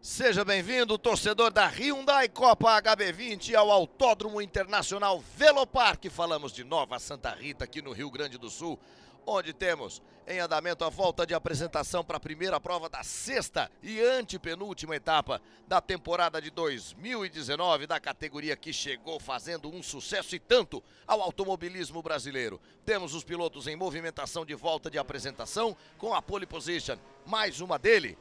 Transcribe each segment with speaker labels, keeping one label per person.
Speaker 1: Seja bem-vindo, torcedor da Hyundai Copa HB20 ao Autódromo Internacional Velopark. Falamos de Nova Santa Rita, aqui no Rio Grande do Sul, onde temos em andamento a volta de apresentação para a primeira prova da sexta e antepenúltima etapa da temporada de 2019, da categoria que chegou fazendo um sucesso e tanto ao automobilismo brasileiro. Temos os pilotos em movimentação de volta de apresentação com a pole position, mais uma dele,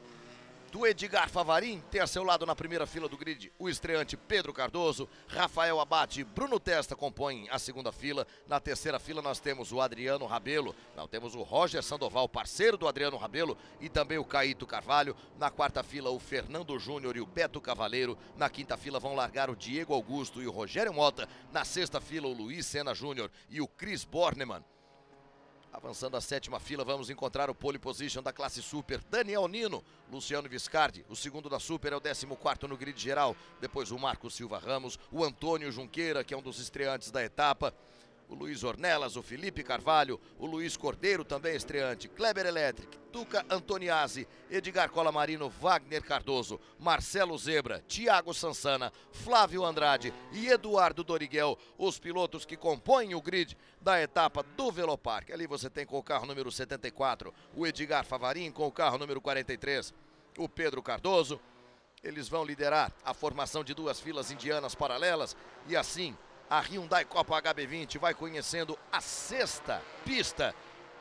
Speaker 1: do Edgar Favarin, tem a seu lado na primeira fila do grid o estreante Pedro Cardoso, Rafael Abate e Bruno Testa compõem a segunda fila. Na terceira fila nós temos o Adriano Rabelo, não temos o Roger Sandoval, parceiro do Adriano Rabelo, e também o Caíto Carvalho. Na quarta fila o Fernando Júnior e o Beto Cavaleiro. Na quinta fila vão largar o Diego Augusto e o Rogério Mota. Na sexta fila o Luiz Sena Júnior e o Chris Bornemann. Avançando a sétima fila, vamos encontrar o pole position da classe Super, Daniel Nino, Luciano Viscardi. O segundo da Super é o 14º no grid geral. Depois o Marcos Silva Ramos, o Antônio Junqueira, que é um dos estreantes da etapa, o Luiz Ornelas, o Felipe Carvalho, o Luiz Cordeiro, também estreante, Kleber Electric, Tuca Antoniazzi, Edgar Colamarino, Wagner Cardoso, Marcelo Zebra, Thiago Sansana, Flávio Andrade e Eduardo Doriguel, os pilotos que compõem o grid da etapa do Velopark. Ali você tem com o carro número 74, o Edgar Favarin, com o carro número 43, o Pedro Cardoso. Eles vão liderar a formação de duas filas indianas paralelas e assim a Hyundai Copa HB20 vai conhecendo a sexta pista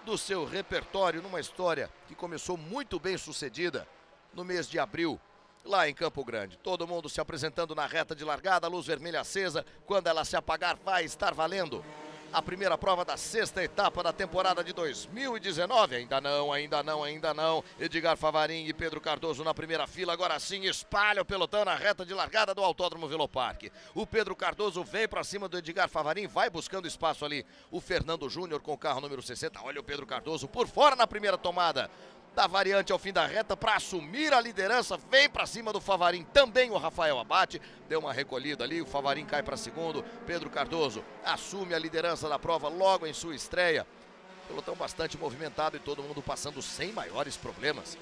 Speaker 1: do seu repertório, numa história que começou muito bem sucedida no mês de abril, lá em Campo Grande. Todo mundo se apresentando na reta de largada, luz vermelha acesa. Quando ela se apagar, vai estar valendo a primeira prova da sexta etapa da temporada de 2019. Ainda não. Edgar Favarin e Pedro Cardoso na primeira fila. Agora sim, espalha o pelotão na reta de largada do Autódromo Velopark. O Pedro Cardoso vem para cima do Edgar Favarin, vai buscando espaço ali. O Fernando Júnior com o carro número 60. Olha o Pedro Cardoso por fora na primeira tomada da variante ao fim da reta para assumir a liderança, vem para cima do Favarin, também o Rafael Abate, deu uma recolhida ali, o Favarin cai para segundo, Pedro Cardoso assume a liderança da prova logo em sua estreia. Pelotão bastante movimentado e todo mundo passando sem maiores problemas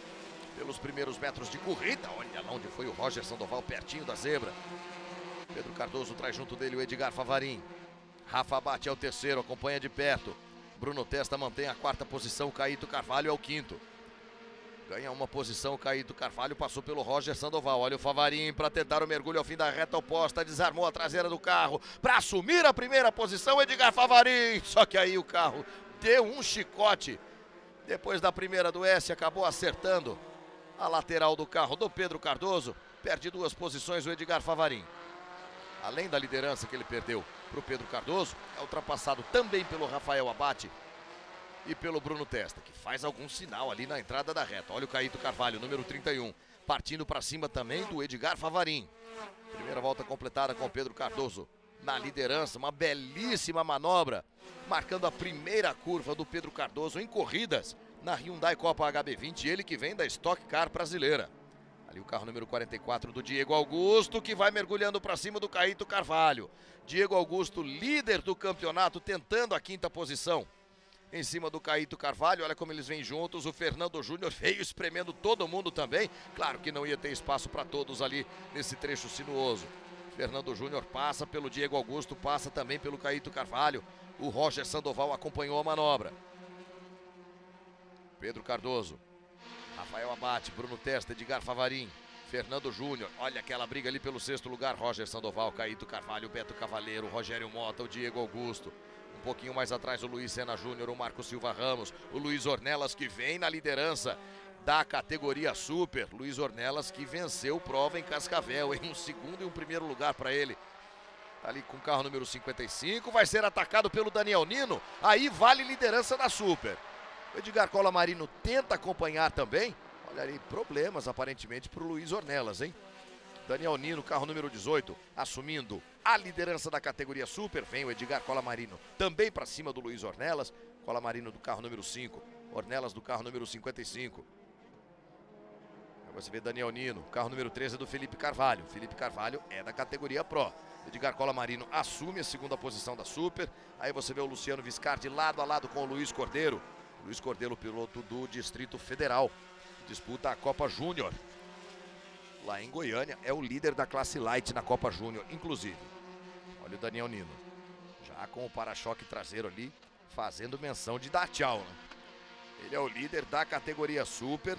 Speaker 1: pelos primeiros metros de corrida. Olha lá onde foi o Roger Sandoval, pertinho da zebra. Pedro Cardoso traz junto dele o Edgar Favarin. Rafa Abate é o terceiro, acompanha de perto. Bruno Testa mantém a quarta posição, o Caíto Carvalho é o quinto. Ganha uma posição, o Caíto Carvalho passou pelo Roger Sandoval. Olha o Favarin para tentar o mergulho ao fim da reta oposta. Desarmou a traseira do carro para assumir a primeira posição, Edgar Favarin. Só que aí o carro deu um chicote. Depois da primeira do S, acabou acertando a lateral do carro do Pedro Cardoso. Perde duas posições o Edgar Favarin. Além da liderança que ele perdeu para o Pedro Cardoso, é ultrapassado também pelo Rafael Abate e pelo Bruno Testa, que faz algum sinal ali na entrada da reta. Olha o Caíto Carvalho, número 31, partindo para cima também do Edgar Favarin. Primeira volta completada com o Pedro Cardoso na liderança, uma belíssima manobra, marcando a primeira curva do Pedro Cardoso em corridas na Hyundai Copa HB20, ele que vem da Stock Car brasileira. Ali o carro número 44 do Diego Augusto, que vai mergulhando para cima do Caíto Carvalho. Diego Augusto, líder do campeonato, tentando a quinta posição em cima do Caíto Carvalho. Olha como eles vêm juntos, o Fernando Júnior veio espremendo todo mundo também. Claro que não ia ter espaço para todos ali nesse trecho sinuoso. Fernando Júnior passa pelo Diego Augusto, passa também pelo Caíto Carvalho. O Roger Sandoval acompanhou a manobra. Pedro Cardoso, Rafael Abate, Bruno Testa, Edgar Favarin, Fernando Júnior. Olha aquela briga ali pelo sexto lugar, Roger Sandoval, Caíto Carvalho, Beto Cavaleiro, Rogério Mota, o Diego Augusto. Um pouquinho mais atrás o Luiz Sena Júnior, o Marcos Silva Ramos, o Luiz Ornelas, que vem na liderança da categoria Super. Luiz Ornelas que venceu prova em Cascavel, em um segundo e um primeiro lugar para ele. Ali com o carro número 55, vai ser atacado pelo Daniel Nino, aí vale liderança da Super. O Edgar Colamarino tenta acompanhar também. Olha ali, problemas aparentemente para o Luiz Ornelas, hein? Daniel Nino, carro número 18, assumindo a liderança da categoria Super. Vem o Edgar Colamarino também para cima do Luiz Ornelas. Colamarino do carro número 5, Ornelas do carro número 55. Aí você vê Daniel Nino, carro número 13 é do Felipe Carvalho. Felipe Carvalho é da categoria Pro. Edgar Colamarino assume a segunda posição da Super. Aí você vê o Luciano Viscardi lado a lado com o Luiz Cordeiro. Luiz Cordeiro, piloto do Distrito Federal, disputa a Copa Júnior. lá em Goiânia, é o líder da classe Light na Copa Júnior, inclusive. Olha o Daniel Nino, já com o para-choque traseiro ali, fazendo menção de dar tchau, né? Ele é o líder da categoria Super.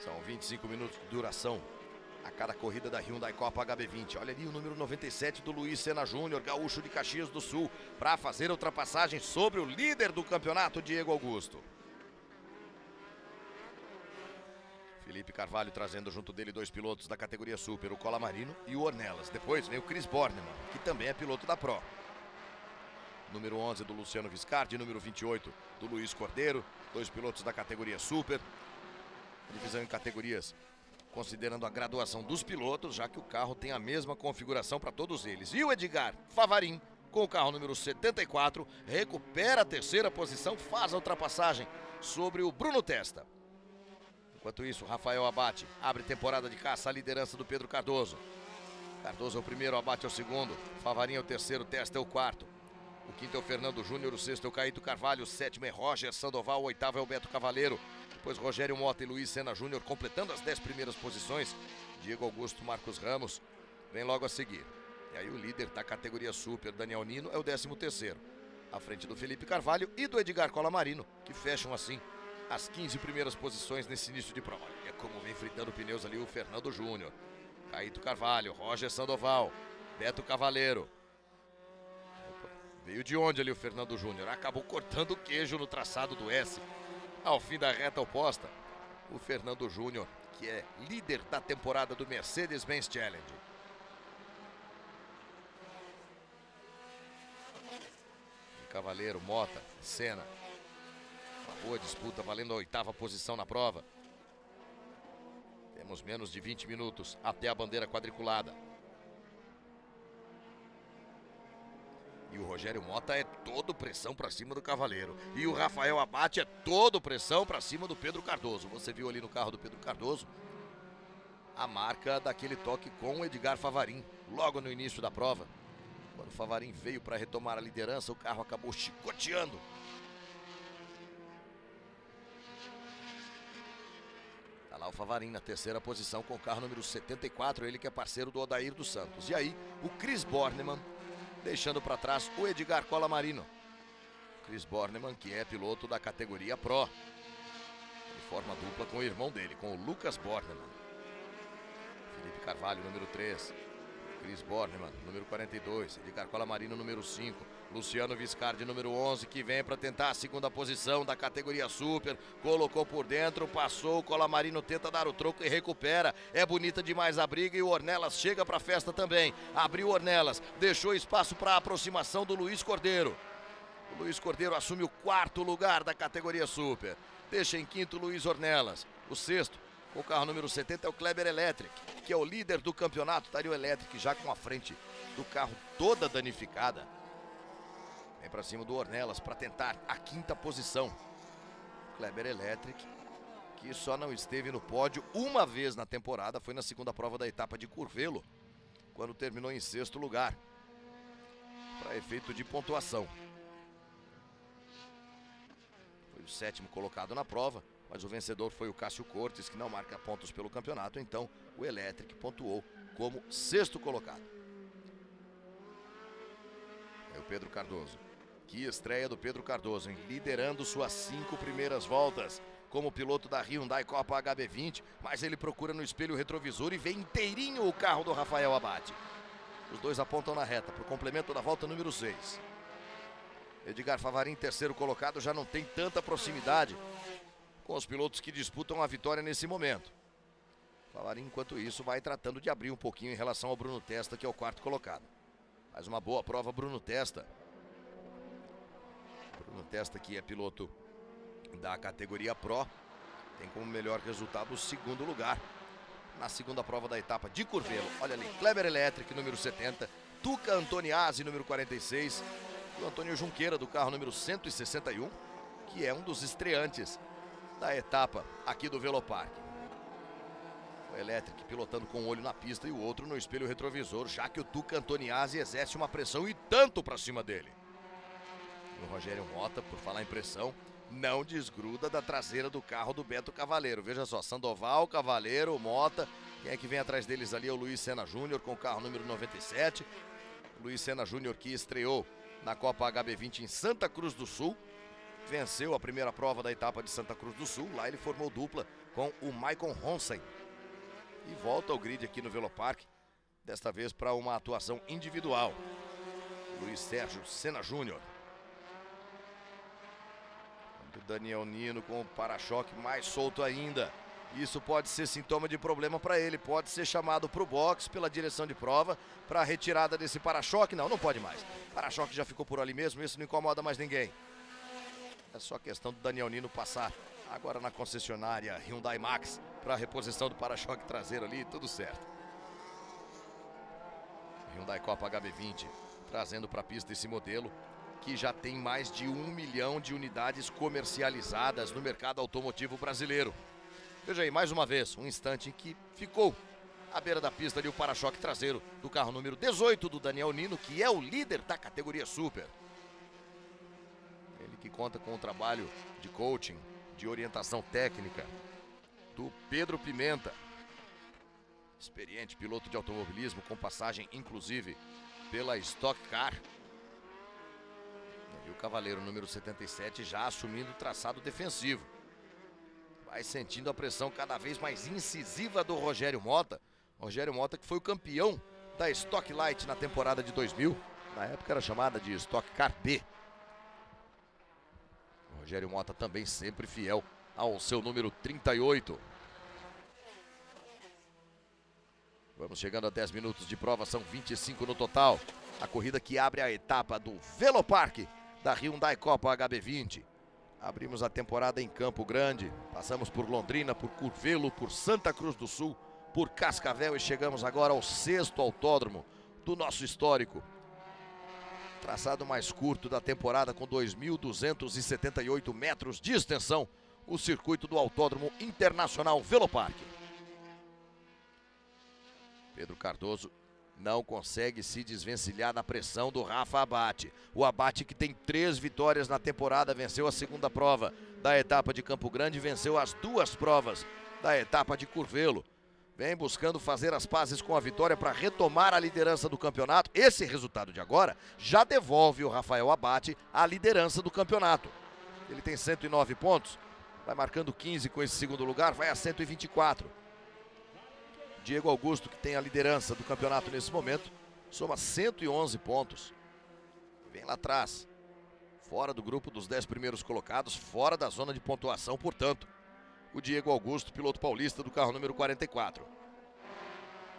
Speaker 1: São 25 minutos de duração a cada corrida da Hyundai Copa HB20. Olha ali o número 97 do Luiz Sena Júnior, gaúcho de Caxias do Sul, para fazer a ultrapassagem sobre o líder do campeonato, Diego Augusto. Felipe Carvalho trazendo junto dele dois pilotos da categoria Super, o Cola Marino e o Ornelas. Depois vem o Chris Bornemann, que também é piloto da Pro. Número 11 do Luciano Viscardi, número 28 do Luiz Cordeiro, dois pilotos da categoria Super. Divisão em categorias, considerando a graduação dos pilotos, já que o carro tem a mesma configuração para todos eles. E o Edgar Favarin, com o carro número 74, recupera a terceira posição, faz a ultrapassagem sobre o Bruno Testa. Enquanto isso, Rafael Abate abre temporada de caça à liderança do Pedro Cardoso. Cardoso é o primeiro, Abate é o segundo, Favarin é o terceiro, Testa é o quarto. O quinto é o Fernando Júnior, o sexto é o Caíto Carvalho, o sétimo é Roger Sandoval, o oitavo é o Beto Cavaleiro. Depois Rogério Mota e Luiz Sena Júnior completando as 10 primeiras posições. Diego Augusto, Marcos Ramos vem logo a seguir. E aí o líder da categoria Super, Daniel Nino, é o 13º, à frente do Felipe Carvalho e do Edgar Cola Marino, que fecham assim as 15 primeiras posições nesse início de prova. É como vem fritando pneus ali o Fernando Júnior, Caíto Carvalho, Roger Sandoval, Beto Cavaleiro. Opa, veio de onde ali o Fernando Júnior? Acabou cortando o queijo no traçado do S. Ao fim da reta oposta, o Fernando Júnior, que é líder da temporada do Mercedes-Benz Challenge. Cavaleiro, Mota, Senna. Uma boa disputa, valendo a 8ª posição na prova. Temos menos de 20 minutos até a bandeira quadriculada. E o Rogério Mota é todo pressão para cima do Cavaleiro. E o Rafael Abate é todo pressão para cima do Pedro Cardoso. Você viu ali no carro do Pedro Cardoso a marca daquele toque com o Edgar Favarin, logo no início da prova. Quando o Favarin veio para retomar a liderança, o carro acabou chicoteando. Tá lá o Favarin na terceira posição com o carro número 74, ele que é parceiro do Odair dos Santos. E aí, o Chris Bornemann deixando para trás o Edgar Cola Marino. Chris Bornemann, que é piloto da categoria Pro. Ele forma dupla com o irmão dele, com o Lucas Bornemann. Felipe Carvalho, número 3. Chris Bornemann, número 42. Edgar Cola Marino, número 5. Luciano Viscardi, número 11, que vem para tentar a segunda posição da categoria Super. Colocou por dentro, passou. O Cola Marino tenta dar o troco e recupera. É bonita demais a briga e o Ornelas chega para a festa também. Abriu o Ornelas, deixou espaço para a aproximação do Luiz Cordeiro. O Luiz Cordeiro assume o 4º lugar da categoria Super. Deixa em quinto Luiz Ornelas. O sexto, com o carro número 70, é o Kleber Electric, que é o líder do campeonato. Tá ali o Electric já com a frente do carro toda danificada. Vem para cima do Ornelas para tentar a 5ª posição. Kleber Electric, que só não esteve no pódio uma vez na temporada, foi na segunda prova da etapa de Curvelo, quando terminou em 6º lugar, para efeito de pontuação. Foi o 7º colocado na prova, mas o vencedor foi o Cássio Cortes, que não marca pontos pelo campeonato, então o Electric pontuou como 6º colocado. É o Pedro Cardoso. Que estreia do Pedro Cardoso, hein? Liderando suas 5 primeiras voltas como piloto da Hyundai Copa HB20, mas ele procura no espelho retrovisor e vê inteirinho o carro do Rafael Abate. Os dois apontam na reta para o complemento da volta número 6. Edgar Favarin, 3º colocado, já não tem tanta proximidade com os pilotos que disputam a vitória nesse momento. Favarin, enquanto isso, vai tratando de abrir um pouquinho em relação ao Bruno Testa, que é o 4º colocado. Faz uma boa prova Bruno Testa. Bruno Testa, que é piloto da categoria Pro, tem como melhor resultado o 2º lugar na segunda prova da etapa de Curvelo. Olha ali, Kleber Electric, número 70, Tuca Antoniazzi, número 46, e o Antônio Junqueira, do carro número 161, que é um dos estreantes da etapa aqui do Velopark. O Electric pilotando com um olho na pista e o outro no espelho retrovisor, já que o Tuca Antoniazzi exerce uma pressão e tanto para cima dele. O Rogério Mota, por falar em pressão, não desgruda da traseira do carro do Beto Cavaleiro. Veja só, Sandoval, Cavaleiro, Mota. Quem é que vem atrás deles ali é o Luiz Sena Júnior com o carro número 97. Luiz Sena Júnior que estreou na Copa HB20 em Santa Cruz do Sul. Venceu a primeira prova da etapa de Santa Cruz do Sul. Lá ele formou dupla com o Maicon Ronsen. E volta ao grid aqui no Velopark. Desta vez para uma atuação individual. Luiz Sérgio Sena Júnior. O Daniel Nino com o para-choque mais solto ainda. Isso pode ser sintoma de problema para ele. Pode ser chamado para o box pela direção de prova para a retirada desse para-choque. Não, não pode mais. Para-choque já ficou por ali mesmo. Isso não incomoda mais ninguém. É só questão do Daniel Nino passar agora na concessionária Hyundai Max para a reposição do para-choque traseiro ali. Tudo certo. Hyundai Copa HB20 trazendo para a pista esse modelo que já tem mais de 1 milhão de unidades comercializadas no mercado automotivo brasileiro. Veja aí, mais uma vez, um instante em que ficou à beira da pista ali o para-choque traseiro do carro número 18 do Daniel Nino, que é o líder da categoria Super. Ele que conta com o trabalho de coaching, de orientação técnica do Pedro Pimenta. Experiente piloto de automobilismo, com passagem inclusive pela Stock Car. E o Cavaleiro número 77 já assumindo o traçado defensivo. Vai sentindo a pressão cada vez mais incisiva do Rogério Mota. Rogério Mota que foi o campeão da Stock Light na temporada de 2000. Na época era chamada de Stock Car B. O Rogério Mota também sempre fiel ao seu número 38. Vamos chegando a 10 minutos de prova, são 25 no total. A corrida que abre a etapa do Velopark da Hyundai Copa HB20. Abrimos a temporada em Campo Grande, passamos por Londrina, por Curvelo, por Santa Cruz do Sul, por Cascavel e chegamos agora ao 6º autódromo do nosso histórico. Traçado mais curto da temporada com 2.278 metros de extensão, o circuito do Autódromo Internacional Velopark. Pedro Cardoso não consegue se desvencilhar da pressão do Rafa Abate. O Abate que tem 3 vitórias na temporada, venceu a segunda prova da etapa de Campo Grande, venceu as 2 provas da etapa de Curvelo. Vem buscando fazer as pazes com a vitória para retomar a liderança do campeonato. Esse resultado de agora já devolve o Rafael Abate à liderança do campeonato. Ele tem 109 pontos, vai marcando 15 com esse segundo lugar, vai a 124. Diego Augusto, que tem a liderança do campeonato nesse momento, soma 111 pontos. Vem lá atrás, fora do grupo dos 10 primeiros colocados, fora da zona de pontuação, portanto, o Diego Augusto, piloto paulista do carro número 44.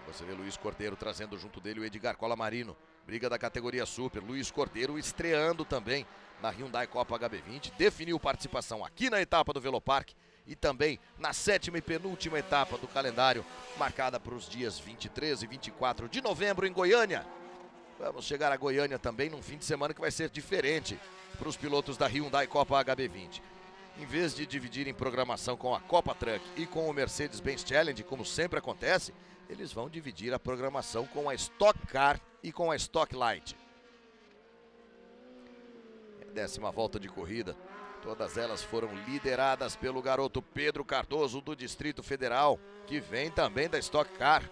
Speaker 1: Você vê Luiz Cordeiro trazendo junto dele o Edgar Colamarino, briga da categoria Super. Luiz Cordeiro estreando também na Hyundai Copa HB20, definiu participação aqui na etapa do Velopark e também na 7ª e penúltima etapa do calendário, marcada para os dias 23 e 24 de novembro em Goiânia. Vamos chegar a Goiânia também num fim de semana que vai ser diferente para os pilotos da Hyundai Copa HB20. Em vez de dividirem programação com a Copa Truck e com o Mercedes-Benz Challenge, como sempre acontece, eles vão dividir a programação com a Stock Car e com a Stock Light. É a 10ª volta de corrida. Todas elas foram lideradas pelo garoto Pedro Cardoso do Distrito Federal, que vem também da Stock Car,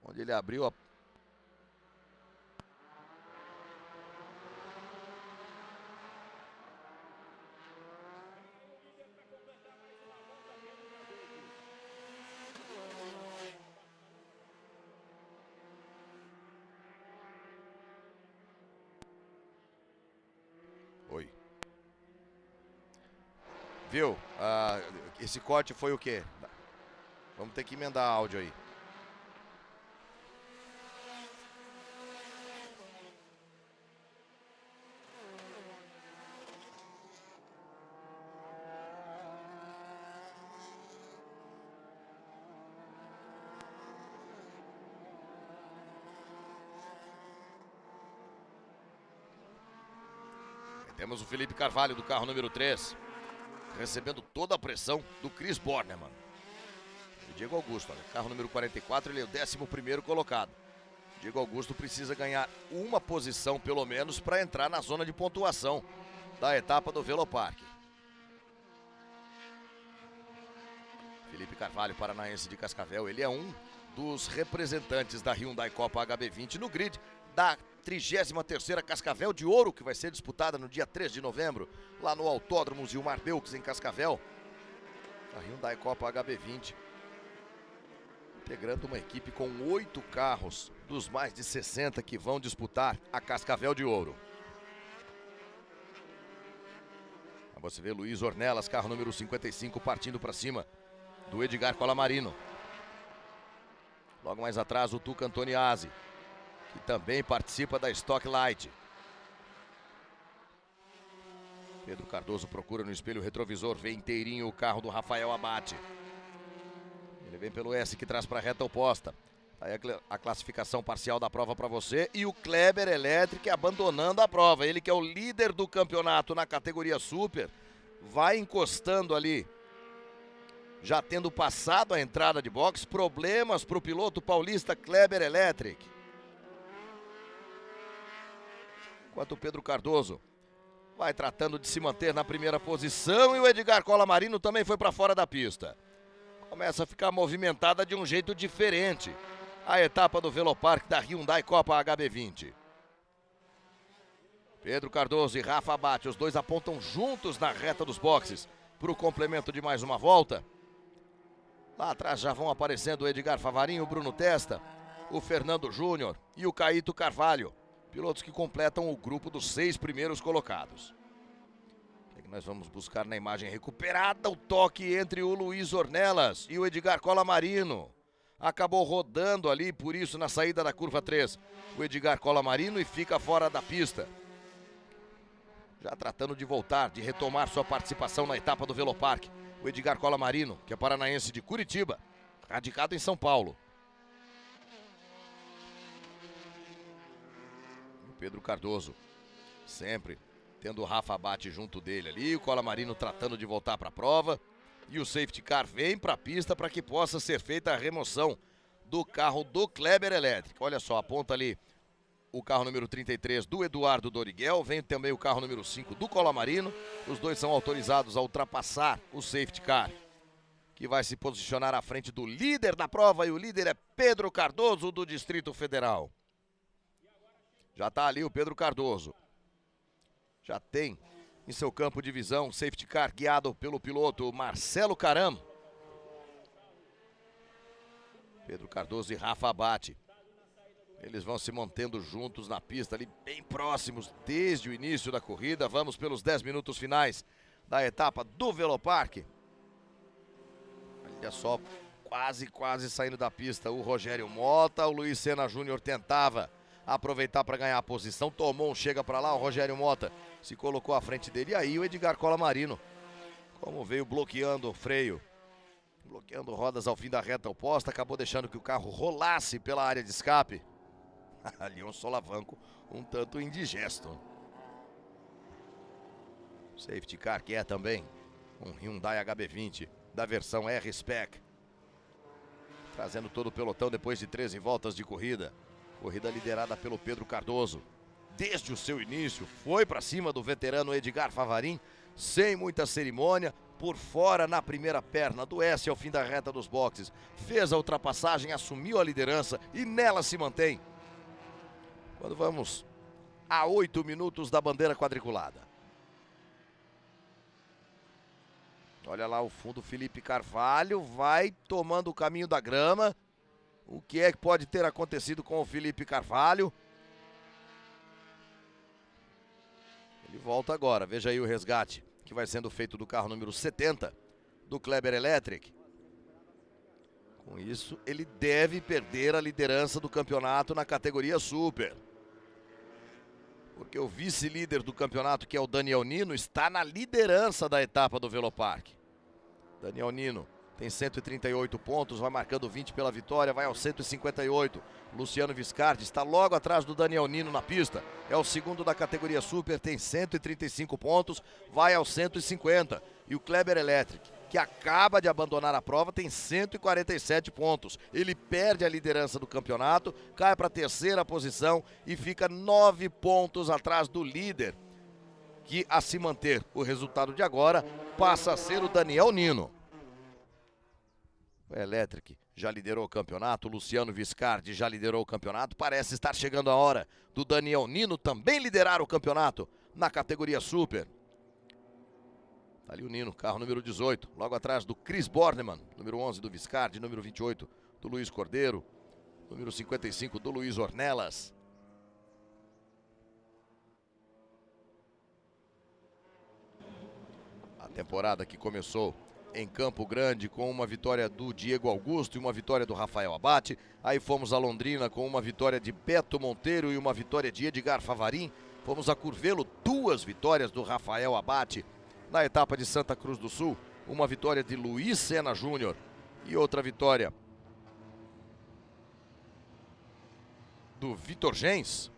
Speaker 1: onde ele abriu a... Oi. Viu? Esse corte foi o quê? Vamos ter que emendar áudio aí. Temos o Felipe Carvalho do carro número 3. Recebendo toda a pressão do Chris Bornemann. O Diego Augusto, olha, carro número 44, ele é o 11º colocado. O Diego Augusto precisa ganhar uma posição, pelo menos, para entrar na zona de pontuação da etapa do Velopark. Felipe Carvalho, paranaense de Cascavel, ele é um dos representantes da Hyundai Copa HB20 no grid da 33ª Cascavel de Ouro, que vai ser disputada no dia 3 de novembro, lá no Autódromo Zilmar Belks, em Cascavel. A Hyundai Copa HB20, integrando uma equipe com 8 carros dos mais de 60 que vão disputar a Cascavel de Ouro. Você vê Luiz Ornelas, carro número 55, partindo para cima do Edgar Colamarino. Logo mais atrás, o Tuca Antoniazzi, que também participa da Stock Light. Pedro Cardoso procura no espelho retrovisor, vê inteirinho o carro do Rafael Abate. Ele vem pelo S, que traz para a reta oposta. Aí a classificação parcial da prova para você. E o Kleber Electric abandonando a prova. Ele que é o líder do campeonato na categoria Super. Vai encostando ali. Já tendo passado a entrada de box. Problemas para o piloto paulista Kleber Electric. Enquanto o Pedro Cardoso vai tratando de se manter na primeira posição. E o Edgar Colamarino também foi para fora da pista. Começa a ficar movimentada de um jeito diferente a etapa do Velopark da Hyundai Copa HB20. Pedro Cardoso e Rafa Abate, os dois apontam juntos na reta dos boxes para o complemento de mais uma volta. Lá atrás já vão aparecendo o Edgar Favarinho, o Bruno Testa, o Fernando Júnior e o Caíto Carvalho, pilotos que completam o grupo dos 6 primeiros colocados. O que nós vamos buscar na imagem recuperada? O toque entre o Luiz Ornelas e o Edgar Colamarino. Acabou rodando ali, por isso na saída da curva 3, o Edgar Colamarino, e fica fora da pista. Já tratando de voltar, de retomar sua participação na etapa do Velopark, o Edgar Colamarino, que é paranaense de Curitiba, radicado em São Paulo. O Pedro Cardoso, sempre tendo o Rafa Abate junto dele ali, o Colamarino tratando de voltar para a prova. E o safety car vem para a pista para que possa ser feita a remoção do carro do Kleber Electric. Olha só, aponta ali o carro número 33 do Eduardo Doriguel. Vem também o carro número 5 do Colamarino. Os dois são autorizados a ultrapassar o safety car, que vai se posicionar à frente do líder da prova. E o líder é Pedro Cardoso, do Distrito Federal. Já está ali o Pedro Cardoso. Já tem em seu campo de visão, safety car guiado pelo piloto Marcelo Caram. Pedro Cardoso e Rafa Abate. Eles vão se mantendo juntos na pista, ali bem próximos desde o início da corrida. Vamos pelos 10 minutos finais da etapa do Velopark. Olha só, quase saindo da pista o Rogério Mota. O Luiz Sena Júnior tentava aproveitar para ganhar a posição, tomou um chega para lá, o Rogério Mota se colocou à frente dele. E aí o Edgar Colamarino, como veio bloqueando o freio, bloqueando rodas ao fim da reta oposta, acabou deixando que o carro rolasse pela área de escape. Ali um solavanco um tanto indigesto. Safety car que é também um Hyundai HB20 da versão R-Spec, trazendo todo o pelotão depois de 13 voltas de corrida. Corrida liderada pelo Pedro Cardoso. Desde o seu início, foi para cima do veterano Edgar Favarin, sem muita cerimônia, por fora na primeira perna do S ao fim da reta dos boxes. Fez a ultrapassagem, assumiu a liderança e nela se mantém. Quando vamos a 8 minutos da bandeira quadriculada. Olha lá o fundo, Felipe Carvalho vai tomando o caminho da grama. O que é que pode ter acontecido com o Felipe Carvalho? Ele volta agora, veja aí o resgate que vai sendo feito do carro número 70 do Kleber Electric. Com isso, ele deve perder a liderança do campeonato na categoria Super. Porque o vice-líder do campeonato, que é o Daniel Nino, está na liderança da etapa do Velopark. Daniel Nino tem 138 pontos, vai marcando 20 pela vitória, vai aos 158. Luciano Viscardi está logo atrás do Daniel Nino na pista. É o segundo da categoria Super, tem 135 pontos, vai aos 150. E o Kleber Electric, que acaba de abandonar a prova, tem 147 pontos. Ele perde a liderança do campeonato, cai para a terceira posição e fica 9 pontos atrás do líder, que, a se manter o resultado de agora, passa a ser o Daniel Nino. O Electric já liderou o campeonato, o Luciano Viscardi já liderou o campeonato. Parece estar chegando a hora do Daniel Nino também liderar o campeonato na categoria Super. Tá ali o Nino, carro número 18, logo atrás do Chris Bornemann, número 11 do Viscardi, número 28 do Luiz Cordeiro, número 55 do Luiz Ornelas. A temporada que começou em Campo Grande com uma vitória do Diego Augusto e uma vitória do Rafael Abate. Aí fomos a Londrina com uma vitória de Beto Monteiro e uma vitória de Edgar Favarin. Fomos a Curvelo, 2 vitórias do Rafael Abate. Na etapa de Santa Cruz do Sul, uma vitória de Luiz Sena Júnior e outra vitória do Vitor Gens.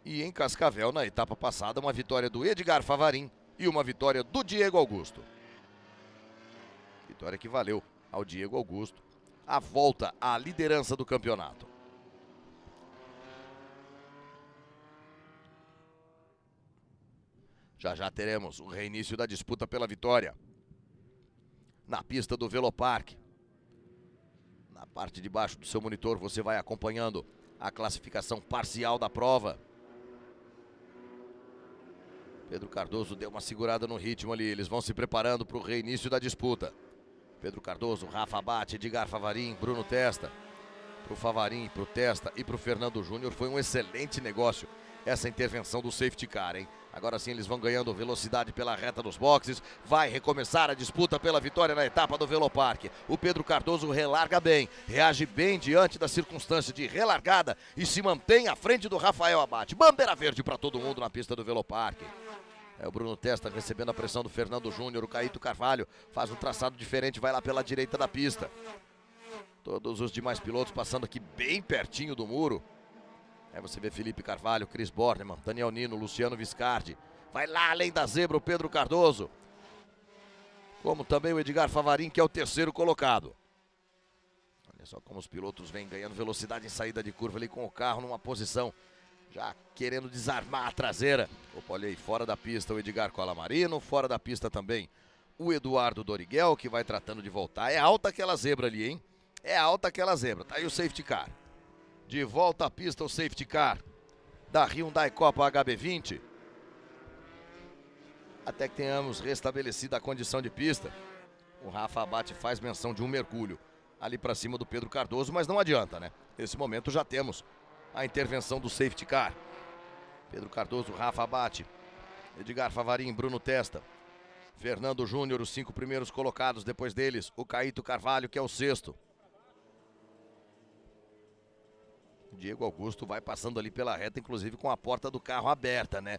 Speaker 1: E em Cascavel, na etapa passada, uma vitória do Edgar Favarin e uma vitória do Diego Augusto. Vitória que valeu ao Diego Augusto a volta à liderança do campeonato. Já já teremos o reinício da disputa pela vitória na pista do Velopark. Na parte de baixo do seu monitor você vai acompanhando a classificação parcial da prova. Pedro Cardoso deu uma segurada no ritmo ali, eles vão se preparando para o reinício da disputa. Pedro Cardoso, Rafa Abate, Edgar Favarin, Bruno Testa. Para o Favarin, para o Testa e para o Fernando Júnior foi um excelente negócio essa intervenção do safety car, hein? Agora sim eles vão ganhando velocidade pela reta dos boxes. Vai recomeçar a disputa pela vitória na etapa do Velopark. O Pedro Cardoso relarga bem, reage bem diante da circunstância de relargada e se mantém à frente do Rafael Abate. Bandeira verde para todo mundo na pista do Velopark. É o Bruno Testa recebendo a pressão do Fernando Júnior. O Caíto Carvalho faz um traçado diferente, vai lá pela direita da pista. Todos os demais pilotos passando aqui bem pertinho do muro. Aí você vê Felipe Carvalho, Chris Bornemann, Daniel Nino, Luciano Viscardi. Vai lá além da zebra o Pedro Cardoso. Como também o Edgar Favarin, que é o terceiro colocado. Olha só como os pilotos vêm ganhando velocidade em saída de curva ali com o carro numa posição já querendo desarmar a traseira. Opa, olha aí, fora da pista o Edgar Colamarino, fora da pista também o Eduardo Doriguel, que vai tratando de voltar. É alta aquela zebra ali, hein? É alta aquela zebra. Tá aí o safety car. De volta à pista o safety car da Hyundai Copa HB20. Até que tenhamos restabelecido a condição de pista. O Rafa Abate faz menção de um mergulho ali para cima do Pedro Cardoso, mas não adianta, né? Nesse momento já temos a intervenção do safety car. Pedro Cardoso, Rafa Abate, Edgar Favarin, Bruno Testa, Fernando Júnior, os 5 primeiros colocados. Depois deles, o Caíto Carvalho, que é o 6º. Diego Augusto vai passando ali pela reta, inclusive com a porta do carro aberta, né?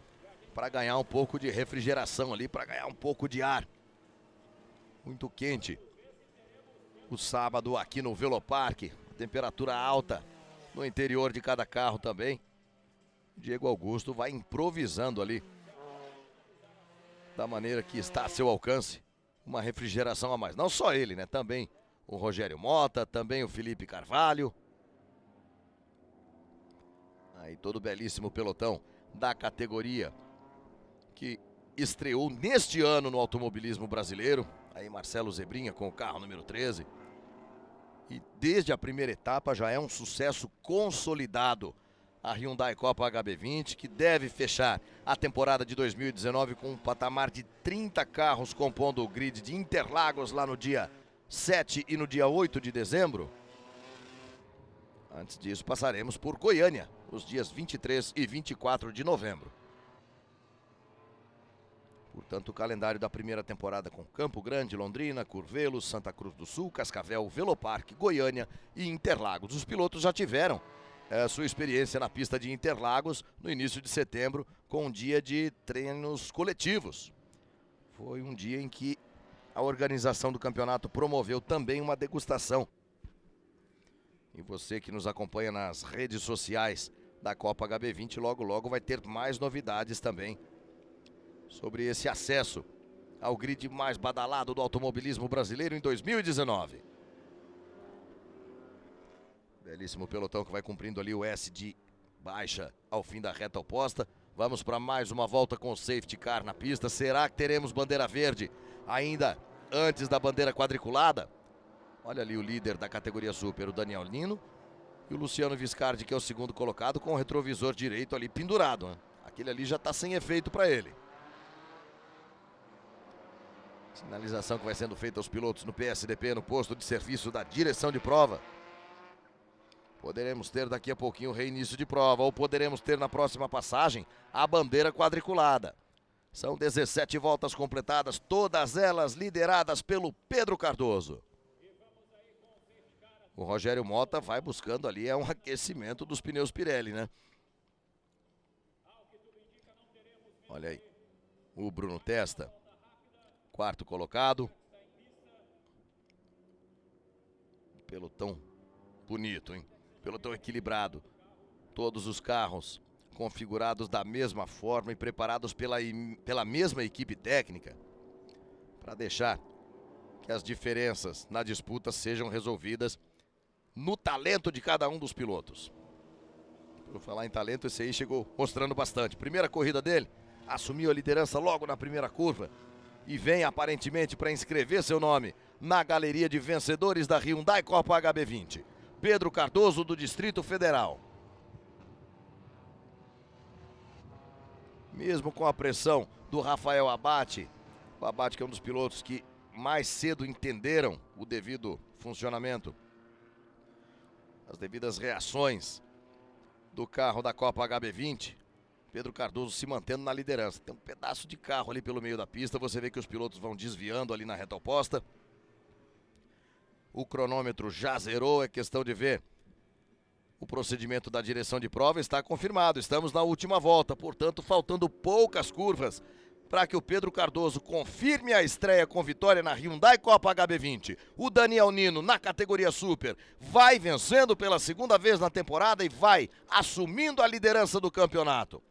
Speaker 1: Para ganhar um pouco de refrigeração ali, para ganhar um pouco de ar. Muito quente. O sábado aqui no Velopark, temperatura alta no interior de cada carro também. Diego Augusto vai improvisando ali, da maneira que está a seu alcance, uma refrigeração a mais. Não só ele, né? Também o Rogério Mota, também o Felipe Carvalho. Aí todo o belíssimo pelotão da categoria que estreou neste ano no automobilismo brasileiro. Aí Marcelo Zebrinha com o carro número 13. E desde a primeira etapa já é um sucesso consolidado a Hyundai Copa HB20, que deve fechar a temporada de 2019 com um patamar de 30 carros compondo o grid de Interlagos lá no dia 7 e no dia 8 de dezembro. Antes disso, passaremos por Goiânia, os dias 23 e 24 de novembro. Portanto, o calendário da primeira temporada com Campo Grande, Londrina, Curvelo, Santa Cruz do Sul, Cascavel, Velopark, Goiânia e Interlagos. Os pilotos já tiveram sua experiência na pista de Interlagos no início de setembro, com um dia de treinos coletivos. Foi um dia em que a organização do campeonato promoveu também uma degustação. E você que nos acompanha nas redes sociais da Copa HB20, logo logo vai ter mais novidades também sobre esse acesso ao grid mais badalado do automobilismo brasileiro em 2019. Belíssimo pelotão que vai cumprindo ali o S de baixa ao fim da reta oposta. Vamos para mais uma volta com o safety car na pista. Será que teremos bandeira verde ainda antes da bandeira quadriculada? Olha ali o líder da categoria Super, o Daniel Nino. E o Luciano Viscardi, que é o segundo colocado, com o retrovisor direito ali pendurado, né? Aquele ali já está sem efeito para ele. Sinalização que vai sendo feita aos pilotos no PSDP, no posto de serviço da direção de prova. Poderemos ter daqui a pouquinho o reinício de prova, ou poderemos ter na próxima passagem a bandeira quadriculada. São 17 voltas completadas, todas elas lideradas pelo Pedro Cardoso. O Rogério Mota vai buscando ali um aquecimento dos pneus Pirelli, né? Olha aí, o Bruno Testa, quarto colocado. Pelotão bonito, hein? Pelotão equilibrado. Todos os carros configurados da mesma forma e preparados pela mesma equipe técnica para deixar que as diferenças na disputa sejam resolvidas no talento de cada um dos pilotos. Por falar em talento, esse aí chegou mostrando bastante. Primeira corrida dele, assumiu a liderança logo na primeira curva e vem aparentemente para inscrever seu nome na galeria de vencedores da Hyundai Copa HB20. Pedro Cardoso, do Distrito Federal. Mesmo com a pressão do Rafael Abate, o Abate que é um dos pilotos que mais cedo entenderam o devido funcionamento, as devidas reações do carro da Copa HB20, Pedro Cardoso se mantendo na liderança. Tem um pedaço de carro ali pelo meio da pista, você vê que os pilotos vão desviando ali na reta oposta. O cronômetro já zerou, é questão de ver. O procedimento da direção de prova está confirmado, estamos na última volta, portanto faltando poucas curvas para que o Pedro Cardoso confirme a estreia com vitória na Hyundai Copa HB20. O Daniel Nino, na categoria Super, vai vencendo pela segunda vez na temporada e vai assumindo a liderança do campeonato.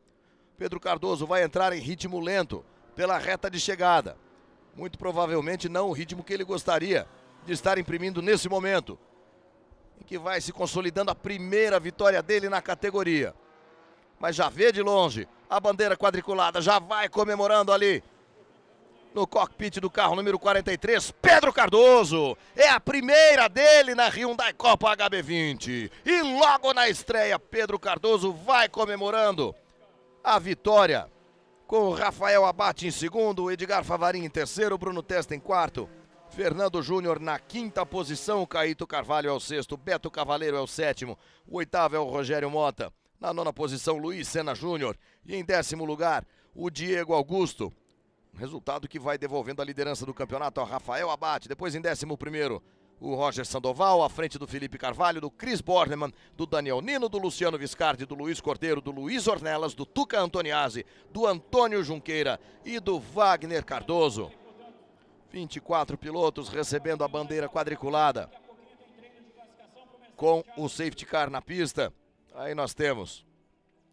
Speaker 1: Pedro Cardoso vai entrar em ritmo lento pela reta de chegada. Muito provavelmente não o ritmo que ele gostaria de estar imprimindo nesse momento, em que vai se consolidando a primeira vitória dele na categoria. Mas já vê de longe a bandeira quadriculada, já vai comemorando ali no cockpit do carro número 43, Pedro Cardoso. É a primeira dele na Hyundai Copa HB20. E logo na estreia, Pedro Cardoso vai comemorando a vitória com o Rafael Abate em segundo, Edgar Favarin em terceiro, Bruno Testa em quarto, Fernando Júnior na quinta posição, Caíto Carvalho é o sexto, Beto Cavaleiro é o sétimo, o oitavo é o Rogério Mota, na nona posição Luiz Sena Júnior e em décimo lugar o Diego Augusto. Resultado que vai devolvendo a liderança do campeonato ao Rafael Abate. Depois em 11º, o Roger Sandoval, à frente do Felipe Carvalho, do Chris Bornemann, do Daniel Nino, do Luciano Viscardi, do Luiz Cordeiro, do Luiz Ornelas, do Tuca Antoniazzi, do Antônio Junqueira e do Wagner Cardoso. 24 pilotos recebendo a bandeira quadriculada com o safety car na pista. Aí nós temos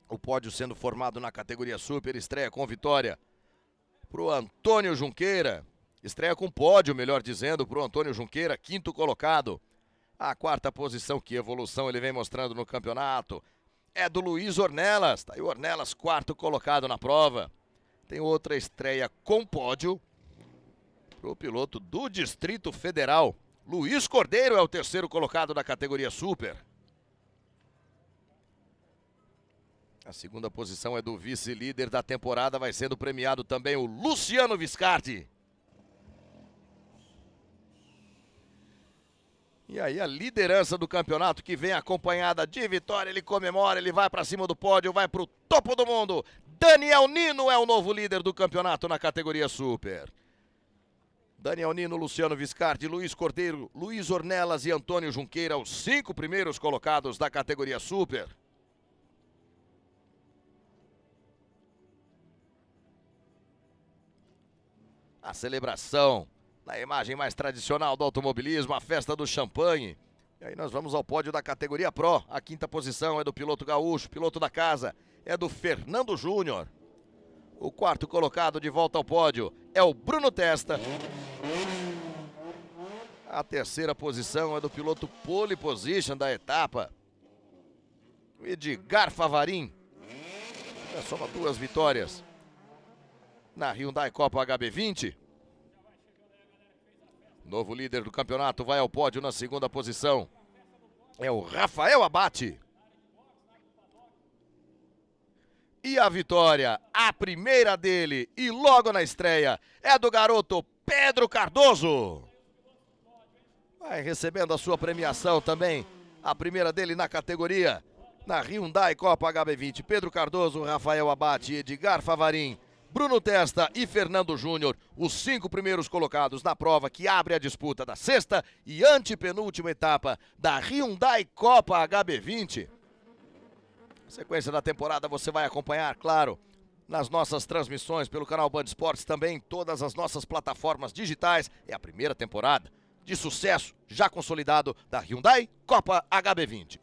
Speaker 1: o pódio sendo formado na categoria Super, estreia com vitória para o Antônio Junqueira. Estreia com pódio, melhor dizendo, para o Antônio Junqueira, quinto colocado. A quarta posição, que evolução ele vem mostrando no campeonato, é do Luiz Ornelas. Tá aí o Ornelas, quarto colocado na prova. Tem outra estreia com pódio para o piloto do Distrito Federal. Luiz Cordeiro é o terceiro colocado da categoria Super. A segunda posição é do vice-líder da temporada, vai sendo premiado também o Luciano Viscardi. E aí a liderança do campeonato que vem acompanhada de vitória, ele comemora, ele vai para cima do pódio, vai para o topo do mundo. Daniel Nino é o novo líder do campeonato na categoria Super. Daniel Nino, Luciano Viscardi, Luiz Cordeiro, Luiz Ornelas e Antônio Junqueira, os 5 primeiros colocados da categoria Super. A celebração na imagem mais tradicional do automobilismo, a festa do champanhe. E aí nós vamos ao pódio da categoria Pro. A quinta posição é do piloto gaúcho, piloto da casa, é do Fernando Júnior. O quarto colocado de volta ao pódio é o Bruno Testa. A terceira posição é do piloto pole position da etapa, o Edgar Favarin. Soma 2 vitórias na Hyundai Copa HB20. Novo líder do campeonato vai ao pódio na segunda posição. É o Rafael Abate. E a vitória, a primeira dele e logo na estreia, é do garoto Pedro Cardoso. Vai recebendo a sua premiação também, a primeira dele na categoria, na Hyundai Copa HB20. Pedro Cardoso, Rafael Abate, Edgar Favarin, Bruno Testa e Fernando Júnior, os 5 primeiros colocados na prova que abre a disputa da sexta e antepenúltima etapa da Hyundai Copa HB20. A sequência da temporada você vai acompanhar, claro, nas nossas transmissões pelo canal Band Esportes, também em todas as nossas plataformas digitais. É a primeira temporada de sucesso já consolidado da Hyundai Copa HB20.